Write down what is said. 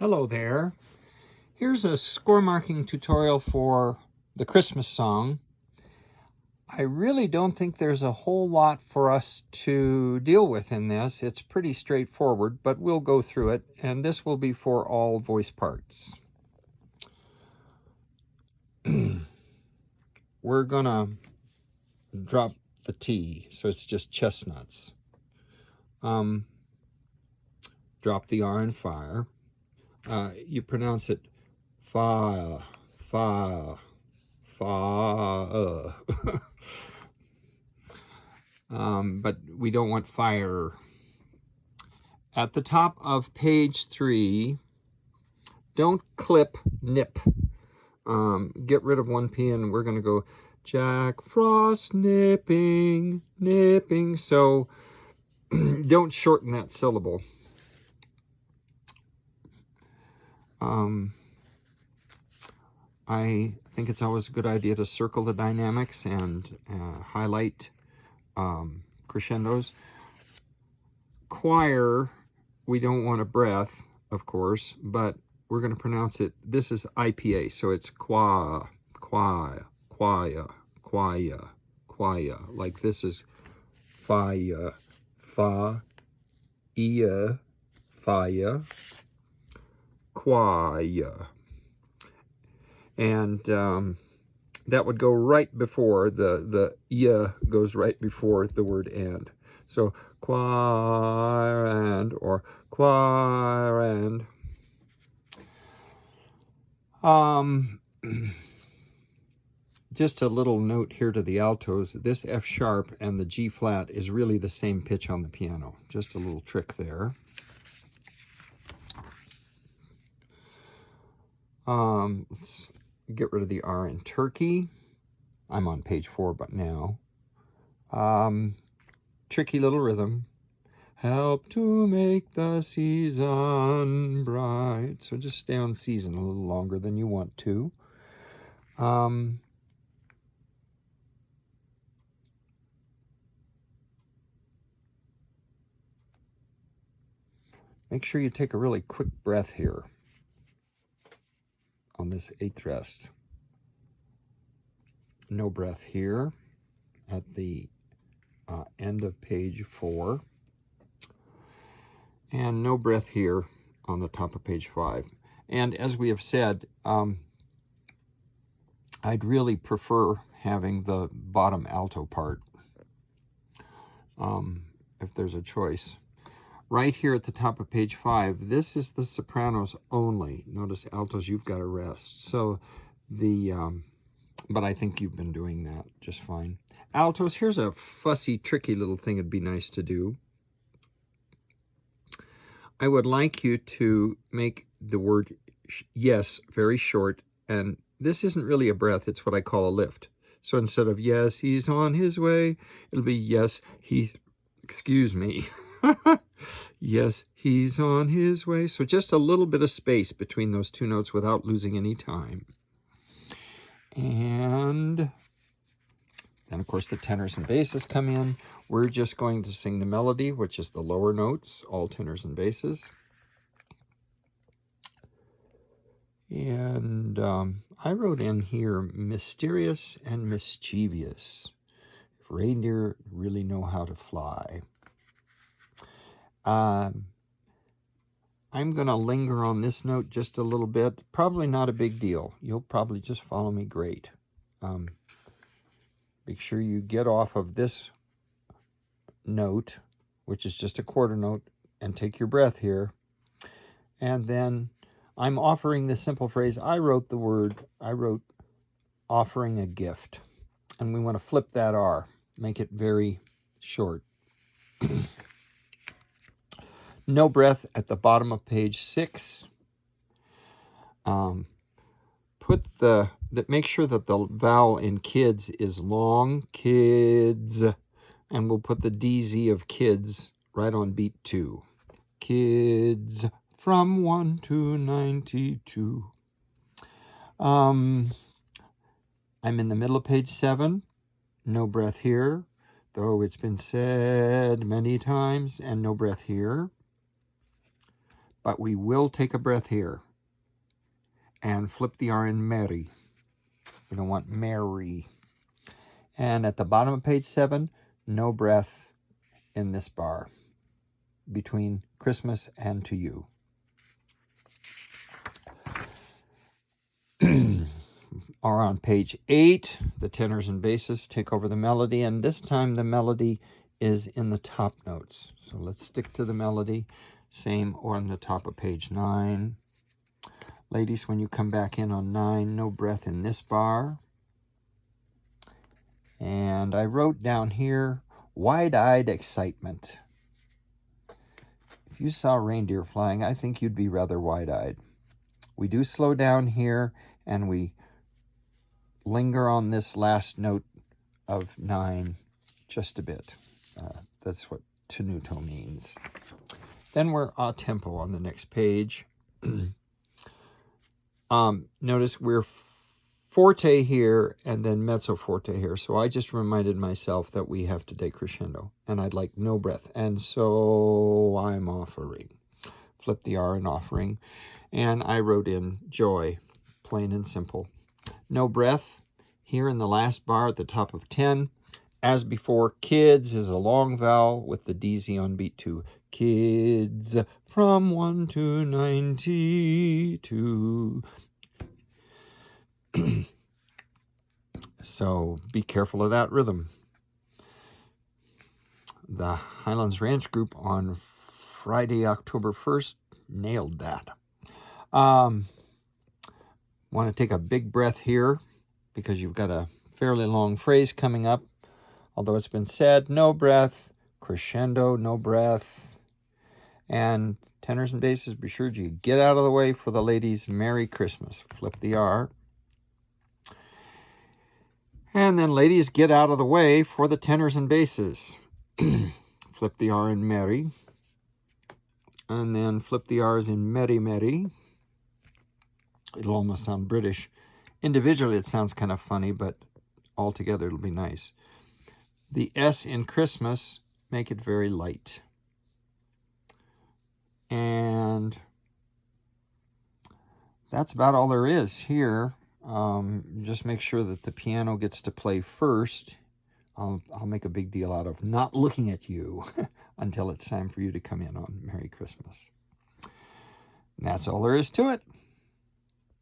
Hello there. Here's a score marking tutorial for the Christmas song. I really don't think there's a whole lot for us to deal with in this. It's pretty straightforward, but we'll go through it, and this will be for all voice parts. We're gonna drop the T, so it's just chestnuts. Drop the R in fire. You pronounce it fire, fire, fire. But we don't want fire. At the top of page 3, don't clip, nip. Get rid of one P, and we're going to go Jack Frost nipping, nipping. So don't shorten that syllable. I think it's always a good idea to circle the dynamics and highlight crescendos. Choir, we don't want a breath, of course, but we're going to pronounce it. This is IPA, so it's qua, qua, quia, quia, quia. Like this is fire, fa, ia, fire, quia. And that would go right before the ia goes right before the word and. So choir and or choir and. Just a little note here to the altos. This F sharp and the G flat is really the same pitch on the piano. Just a little trick there. Let's get rid of the R in turkey. I'm on page 4, but now. Tricky little rhythm. Help to make the season bright. So just stay on season a little longer than you want to. Make sure you take a really quick breath here on this 8th rest. No breath here at the end of page 4. And no breath here on the top of page 5. And as we have said, I'd really prefer having the bottom alto part, if there's a choice. Right here at the top of page 5, this is the sopranos only. Notice altos, you've got to rest. So but I think you've been doing that just fine. Altos, here's a fussy, tricky little thing it'd be nice to do. I would like you to make the word yes very short, and this isn't really a breath, it's what I call a lift. So instead of yes, he's on his way, it'll be yes, excuse me. Yes, he's on his way. So just a little bit of space between those two notes without losing any time. And then, of course, the tenors and basses come in. We're just going to sing the melody, which is the lower notes, all tenors and basses. And I wrote in here, mysterious and mischievous. If reindeer really know how to fly. I'm going to linger on this note just a little bit. Probably not a big deal. You'll probably just follow me great. Make sure you get off of this note, which is just a quarter note, and take your breath here. And then I'm offering this simple phrase. I wrote offering a gift. And we want to flip that R, make it very short. No breath at the bottom of page 6. Make sure that the vowel in kids is long, kids, and we'll put the DZ of kids right on beat 2. Kids from 1 to 92. I'm in the middle of page 7. No breath here, though it's been said many times, and no breath here. but we will take a breath here and flip the R in Mary. We don't want Mary. And at the bottom of page 7, no breath in this bar between Christmas and to you. Are on page 8, the tenors and basses take over the melody, and this time the melody is in the top notes. So let's stick to the melody. Same on the top of page 9. Ladies, when you come back in on 9, no breath in this bar. And I wrote down here, wide-eyed excitement. If you saw reindeer flying, I think you'd be rather wide-eyed. We do slow down here, and we linger on this last note of 9 just a bit. That's what tenuto means. Then we're a tempo on the next page. Notice we're forte here and then mezzo forte here. So I just reminded myself that we have to decrescendo, and I'd like no breath. And so I'm offering. Flip the R in offering. And I wrote in joy, plain and simple. No breath here in the last bar at the top of 10. As before, kids is a long vowel with the DZ on beat 2. Kids from 1 to 92. So be careful of that rhythm. The Highlands Ranch group on Friday, October 1st, nailed that. Want to take a big breath here because you've got a fairly long phrase coming up. Although it's been said, no breath, crescendo, no breath. And tenors and basses, be sure you get out of the way for the ladies. Merry Christmas. Flip the R. And then ladies, get out of the way for the tenors and basses. Flip the R in Merry. And then flip the R's in Merry Merry. It'll almost sound British. Individually, it sounds kind of funny, but altogether it'll be nice. The S in Christmas, make it very light. And that's about all there is here. Just make sure that the piano gets to play first. I'll make a big deal out of not looking at you until it's time for you to come in on Merry Christmas. And that's all there is to it.